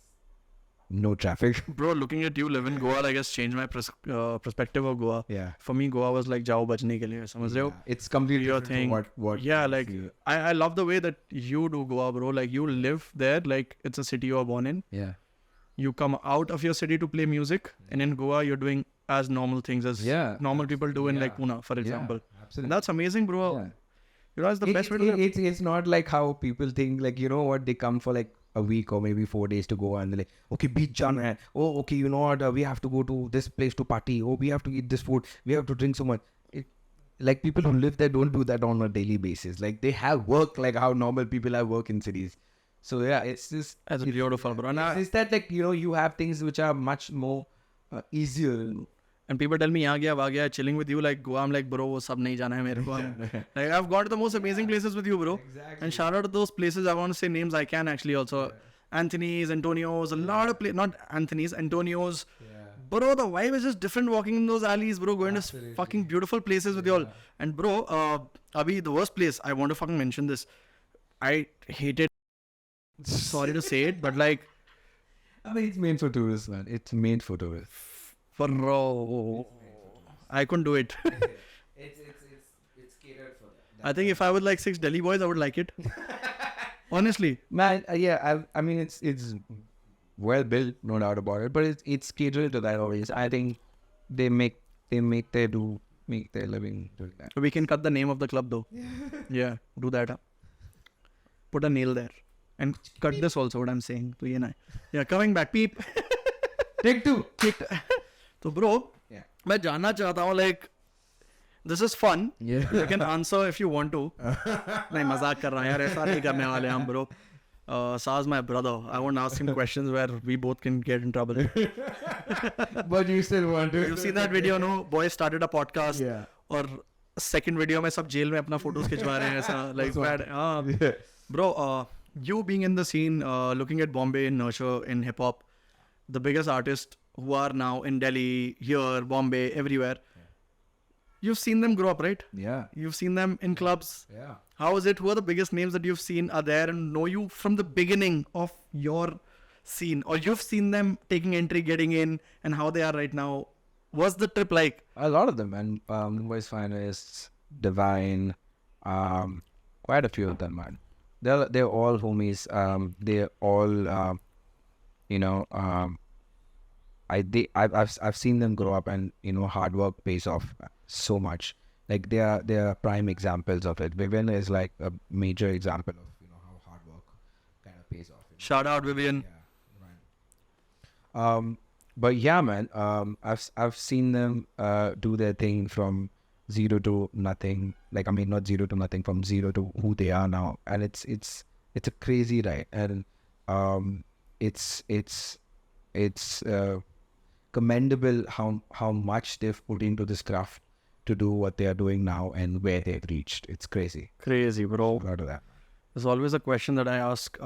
Speaker 1: no traffic.
Speaker 3: Bro, looking at you live in Goa, I guess changed my perspective of Goa.
Speaker 1: Yeah.
Speaker 3: For me, Goa was like jao bachne ke liye, samajh rahe ho?
Speaker 1: It's completely
Speaker 3: Your
Speaker 1: different
Speaker 3: thing.
Speaker 1: from what
Speaker 3: Yeah,
Speaker 1: you
Speaker 3: like
Speaker 1: see.
Speaker 3: I love the way that you do Goa, bro. Like you live there, like it's a city you are born in.
Speaker 1: Yeah.
Speaker 3: You come out of your city to play music, and in Goa you're doing as normal things as normal people do in like Pune, for example.
Speaker 1: Absolutely.
Speaker 3: And that's amazing, bro.
Speaker 1: Yeah.
Speaker 3: You know, that's the best way to live.
Speaker 1: It's not like how people think, like, you know what, they come for like a week or maybe 4 days to go and they're like, okay, beach jana hai. Oh, okay, you know what, we have to go to this place to party. Oh, we have to eat this food. We have to drink so much. Like people who live there don't do that on a daily basis. Like they have work like how normal people have work in cities. So yeah, it's just...
Speaker 3: That's beautiful, bro. And
Speaker 1: It's that, like, you know, you have things which are much more easier.
Speaker 3: And people tell me, यहाँ गया, वहाँ गया, chilling with you, like Goa. I'm like, bro, वो सब नहीं जाना है मेरे को. Like I've gone to the most amazing places with you, bro.
Speaker 1: Exactly.
Speaker 3: And shout out to those places. I want to say names I can actually also. Anthony's, Antonio's, a lot of places. Not Anthony's, Antonio's.
Speaker 1: Yeah.
Speaker 3: Bro, the vibe is just different walking in those alleys, bro. Going to fucking beautiful places with you all. And bro, Abhi, the worst place, I want to fucking mention this. I hate it. Sorry to say it, but like...
Speaker 1: I mean, it's made for tourists, man. It's made for tourists.
Speaker 3: Bro, I couldn't do it.
Speaker 1: It's catered for that.
Speaker 3: I think if I was like 6 Delhi boys, I would like it. Honestly.
Speaker 1: Man, I mean, it's well built, no doubt about it, but it's catered to that always. I think they make their living doing that.
Speaker 3: We can cut the name of the club though. Yeah, do that. Huh? Put a nail there. And cut this also, what I'm saying. So, yeah, coming back. Peep.
Speaker 1: Take 2.
Speaker 3: So bro,
Speaker 1: Yeah.
Speaker 3: मैं जानना चाहता हूँ, like, this is fun.
Speaker 1: Yeah.
Speaker 3: You can answer if you want to. नहीं, मजाक कर रहा हूँ यार, ऐसा नहीं करने वाले हम, bro. Sa's my brother. I won't ask him questions where we both can get in trouble.
Speaker 1: But you still want to.
Speaker 3: You see that video, no? Boys started a podcast.
Speaker 1: Yeah.
Speaker 3: और second video में सब jail में अपना photos खिंचवा रहे हैं ऐसा, like bad.
Speaker 1: Yeah.
Speaker 3: Bro, you being in the scene, looking at Bombay in nurture in hip hop, the biggest artists who are now in Delhi, here, Bombay, everywhere. You've seen them grow up, right?
Speaker 1: Yeah.
Speaker 3: You've seen them in clubs.
Speaker 1: Yeah.
Speaker 3: How is it? Who are the biggest names that you've seen are there and know you from the beginning of your scene? Or you've seen them taking entry, getting in, and how they are right now? What's the trip like?
Speaker 1: A lot of them, and Mumbai's finest, Divine, quite a few of them, man. They're all homies. They're all, you know, I've seen them grow up, and you know, hard work pays off so much. Like they are prime examples of it. Vivian is like a major example of, you know, how hard work kind of pays off.
Speaker 3: Shout out, Vivian.
Speaker 1: Yeah, right. But yeah, man. I've seen them do their thing from zero to nothing. Like, I mean, not zero to nothing, from zero to who they are now, and it's a crazy ride, and it's commendable how much they've put into this craft to do what they are doing now and where they've reached. It's crazy.
Speaker 3: Crazy, bro.
Speaker 1: Proud of that.
Speaker 3: There's always a question that I ask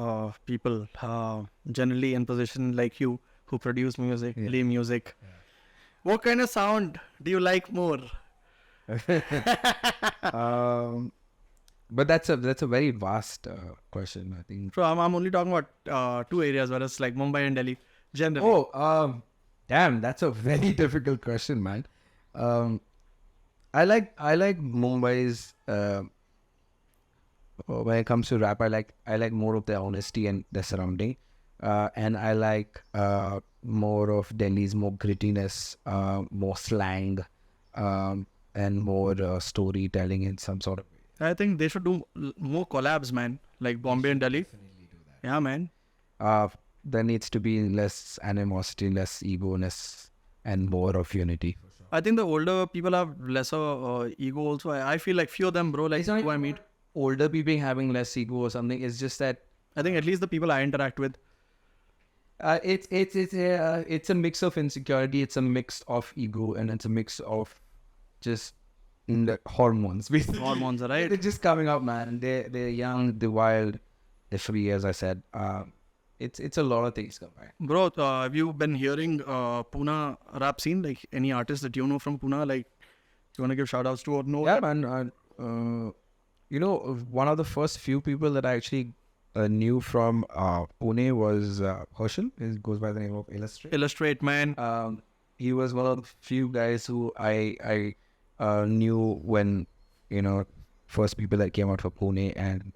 Speaker 3: people, generally in position like you, who produce music, play music. Yeah. What kind of sound do you like more?
Speaker 1: But that's a very vast question, I think.
Speaker 3: So I'm only talking about 2 areas, where it's like Mumbai and Delhi, generally.
Speaker 1: Oh, damn, that's a very difficult question, man. I like Mumbai's. When it comes to rap, I like more of their honesty and their surrounding, and I like more of Delhi's more grittiness, more slang, and more storytelling in some sort of way.
Speaker 3: I think they should do more collabs, man. Like Bombay and Delhi.
Speaker 1: Definitely do that.
Speaker 3: Yeah, man.
Speaker 1: There needs to be less animosity, less ego-ness, and more of unity.
Speaker 3: I think the older people have lesser ego also. I feel like few of them, bro, like
Speaker 1: It's not
Speaker 3: who I meet.
Speaker 1: older people having less ego or something. It's just that
Speaker 3: I think at least the people I interact with.
Speaker 1: it's a mix of insecurity. It's a mix of ego, and it's a mix of just the hormones. Basically.
Speaker 3: Hormones, right?
Speaker 1: They're just coming out, man. They're young, they're wild, they're free, as I said. It's a lot of things combined.
Speaker 3: Bro, have you been hearing Pune rap scene? Like any artist that you know from Pune? Like you want to give shout outs to or no?
Speaker 1: Yeah, man. You know, one of the first few people that I actually knew from Pune was Herschel. He goes by the name of Illustrate.
Speaker 3: Illustrate, man.
Speaker 1: He was one of the few guys who I knew when, you know, first people that came out for Pune, and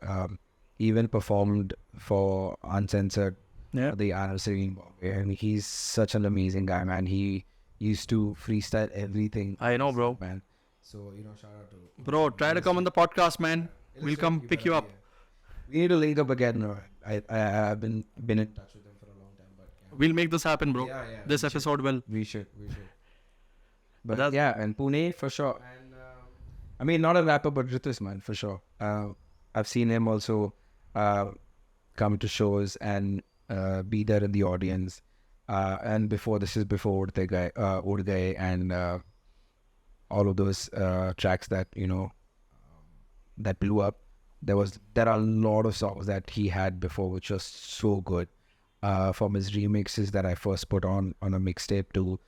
Speaker 1: even performed for Uncensored,
Speaker 3: Yeah.
Speaker 1: the anniversary in Bombay. And he's such an amazing guy, man. He used to freestyle everything.
Speaker 3: I know, bro.
Speaker 1: Man. So, you know, shout out to...
Speaker 3: Bro, try to come on the podcast, man. We'll come pick you up.
Speaker 1: We need to link up again. I've been in touch with him for a long time, but yeah.
Speaker 3: We'll make this happen, bro.
Speaker 1: Yeah,
Speaker 3: This episode will.
Speaker 1: We should. But
Speaker 3: that's-
Speaker 1: yeah, and Pune for sure. And I mean, not a rapper, but Ritus, man, for sure. I've seen him also come to shows and be there in the audience. And before Urte Gaye and all of those tracks that, you know, that blew up. There are a lot of songs that he had before which was so good. From his remixes that I first put on a mixtape to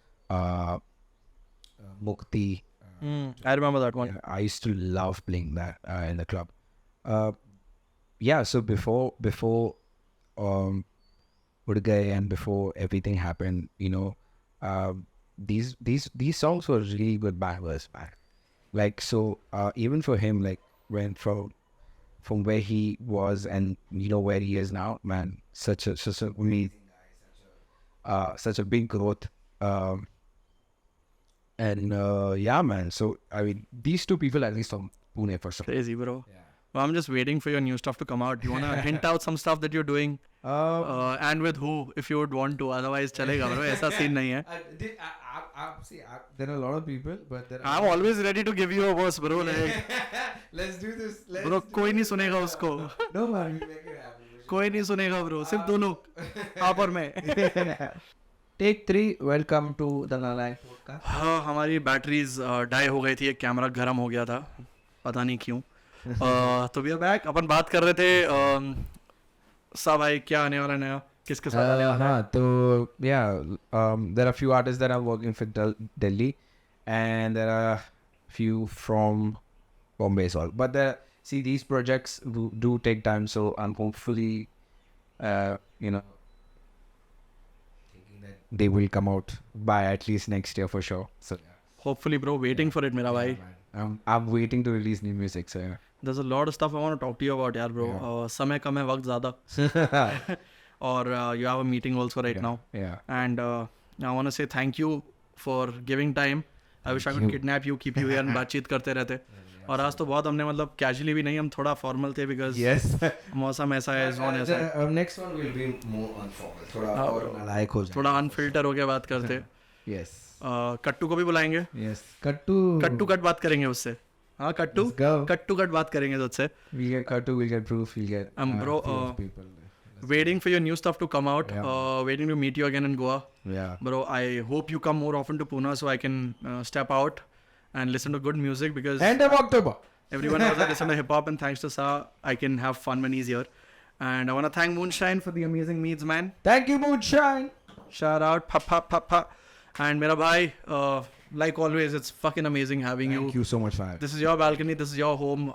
Speaker 1: Mukti.
Speaker 3: I remember that one.
Speaker 1: Yeah, I used to love playing that in the club. Yeah, so before Urgai and before everything happened, you know, these songs were really good bangers, man. Like, so even for him, like, went from where he was and, you know, where he is now, man, such a amazing guy, such a big growth. And yeah, man. So I mean, these two people, at least from Pune, for sure.
Speaker 3: Crazy, bro.
Speaker 1: Yeah.
Speaker 3: Well, I'm just waiting for your new stuff to come out. You want to hint out some stuff that you're doing? And with who, if you would want to. Otherwise, chalega, bro. Aisa scene nahi hai.
Speaker 1: There are a lot of people, but
Speaker 3: I'm always ready to give you a verse, bro. Like,
Speaker 1: let's do this.
Speaker 3: bro, कोई नहीं सुनेगा उसको.
Speaker 1: No, man, we make it happen.
Speaker 3: कोई नहीं सुनेगा, bro. सिर्फ दोनों. आप और मैं.
Speaker 1: Take 3. Welcome to the Nalayan podcast.
Speaker 3: हाँ, हमारी बैटरीज डाई हो गई थी. एक कैमरा गर्म हो गया था. पता नहीं क्यों. तो वी आर बैक. अपन बात कर रहे थे सा भाई क्या आने वाला नया, किसके साथ आने वाला है.
Speaker 1: So yeah, there are a few artists that are working for Delhi, and there are few from Bombay as well. But see, these projects do take time, so I'm hopefully, you know, thinking that they will come out by at least next year for sure. So yeah.
Speaker 3: Hopefully, bro. Waiting for it, मेरा भाई.
Speaker 1: I'm waiting to release new music. So yeah.
Speaker 3: There's a lot of stuff I want to talk to you about, यार, bro.
Speaker 1: Yeah.
Speaker 3: समय कम है, वक्त ज़्यादा. Or you have a meeting also right now.
Speaker 1: Yeah.
Speaker 3: And I want to say thank you for giving time. I wish I could kidnap you, keep you here and बातचीत करते रहते. और आज तो बहुत हमने मतलब casually भी नहीं, हम थोड़ा formal थे because
Speaker 1: Yes.
Speaker 3: मौसम ऐसा है, zone ऐसा है.
Speaker 1: Next one will be more informal. थोड़ा और नालायक हो जाए.
Speaker 3: थोड़ा unfilter होके बात करते.
Speaker 1: Yes.
Speaker 3: कट्टू को भी बुलाएंगे.
Speaker 1: Yes. Kattu
Speaker 3: कट बात करेंगे उससे. हाँ, कट्टू
Speaker 1: Let's go.
Speaker 3: कट बात करेंगे तुझसे.
Speaker 1: We get Kattu, we'll get Proof, we'll get
Speaker 3: Bro,
Speaker 1: few of people.
Speaker 3: Waiting for your new stuff to come out.
Speaker 1: Yeah.
Speaker 3: Waiting to meet you again in Goa.
Speaker 1: Yeah.
Speaker 3: Bro, I hope you come more often to Pune so I can step out and listen to good music because
Speaker 1: End of October.
Speaker 3: everyone knows I listen to hip hop, and thanks to Sa, I can have fun when he's here. And I want to thank Moonshine for the amazing meets, man.
Speaker 1: Thank you, Moonshine.
Speaker 3: Shout out, pa. And mera bhai, like always, it's fucking amazing having you.
Speaker 1: Thank you so much, man.
Speaker 3: This is your balcony, this is your home.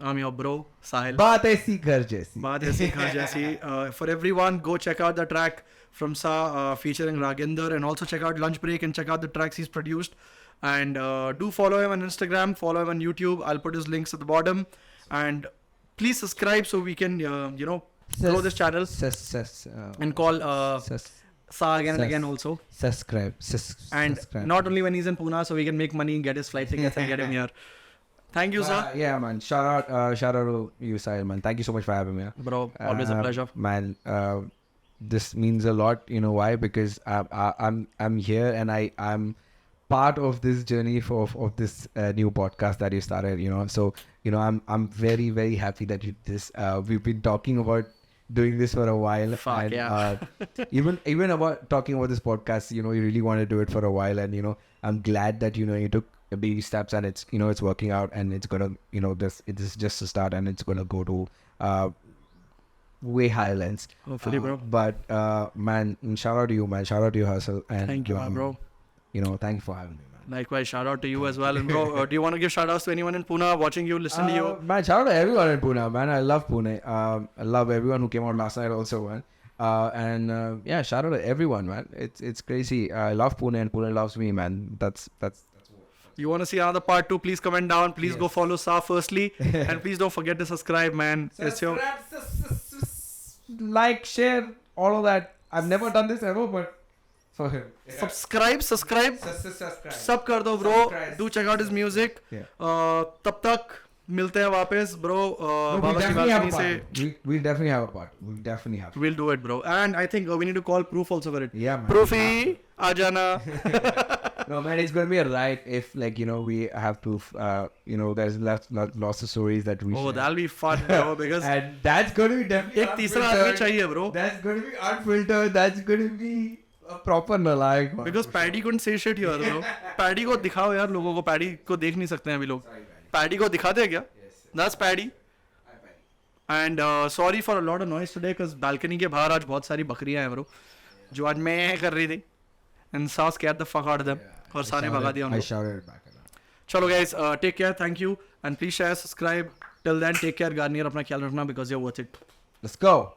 Speaker 3: I'm your bro, Sahil.
Speaker 1: बात ऐसी घर जैसी.
Speaker 3: Baat aisi khar jaisi. For everyone, go check out the track from Sa featuring Raginder, and also check out Lunch Break and check out the tracks he's produced. And do follow him on Instagram, follow him on YouTube. I'll put his links at the bottom. And please subscribe so we can, grow this channel and call Sa again and again also.
Speaker 1: Subscribe.
Speaker 3: And
Speaker 1: Subscribe.
Speaker 3: not only when he's in Pune, so we can make money, get his flight tickets and get him here. Thank you, sir.
Speaker 1: Yeah, man. Shout out to you, Sahil, man. Thank you so much for having me.
Speaker 3: Bro, always a pleasure.
Speaker 1: Man. This means a lot. You know why? Because I'm here and I'm part of this journey of this new podcast that you started. You know, so you know I'm very very happy that you this. We've been talking about doing this for a while.
Speaker 3: Fuck,
Speaker 1: and,
Speaker 3: yeah.
Speaker 1: even about talking about this podcast, you know, you really want to do it for a while, and you know, I'm glad that you know you took baby steps and it's you know it's working out and it's gonna you know this it is just a start and it's gonna go to way higher lengths.
Speaker 3: Hopefully, bro.
Speaker 1: But man, shout out to you, man. Shout out to your hustle and
Speaker 3: Thank you, man, bro.
Speaker 1: You know, thank you for having me, man.
Speaker 3: Likewise, shout out to you as well. And bro, do you want to give shout outs to anyone in Pune watching you, listening to you?
Speaker 1: Man, shout out to everyone in Pune, man. I love Pune. I love everyone who came out last night also, man. And yeah, shout out to everyone, man. It's crazy. I love Pune and Pune loves me, man. That's
Speaker 3: You want to see another part 2? Please comment down. Please go follow Sa firstly. And please don't forget to subscribe, man. It's your...
Speaker 1: like, share, all of that. I've never done this ever, but for him.
Speaker 3: Subscribe.
Speaker 1: Subscribe.
Speaker 3: Sub kar do, bro.
Speaker 1: Subscribe.
Speaker 3: Do check out his music.
Speaker 1: Yeah.
Speaker 3: Tab tak milte hain वापस, bro.
Speaker 1: No,
Speaker 3: Baba ki balcony se.
Speaker 1: We'll definitely have a part. We'll definitely have.
Speaker 3: We'll do it, bro. And I think we need to call Proof also for it.
Speaker 1: Yeah, man.
Speaker 3: Proofy, aajana.
Speaker 1: No, man, it's gonna be a riot if, like, you know, we have to, you know, there's lots of stories that we.
Speaker 3: Oh,
Speaker 1: share.
Speaker 3: that'll be fun, bro. Because
Speaker 1: And that's gonna be definitely.
Speaker 3: एक तीसरा आदमी चाहिए, bro.
Speaker 1: That's gonna be unfiltered. That's gonna be a proper nalayak one.
Speaker 3: Because Paddy couldn't say shit here, bro. Paddy को दिखाओ यार लोगों को. Paddy को देख नहीं सकते हैं अभी लोग. Paddy को दिखाते हैं क्या? That's Paddy. And sorry for a lot of noise today because balcony के बाहर आज बहुत सारी बकरियां हैं, bro. जो आज मैं कर रही थी. And Sa scared the fuck out of them. और सारे भगा दिया
Speaker 1: I
Speaker 3: उनको.
Speaker 1: shouted it back.
Speaker 3: चलो guys, take care, thank you, and please share, subscribe. Till then, take care, Garnier, अपना ख्याल रखना because you're worth it.
Speaker 1: Let's go.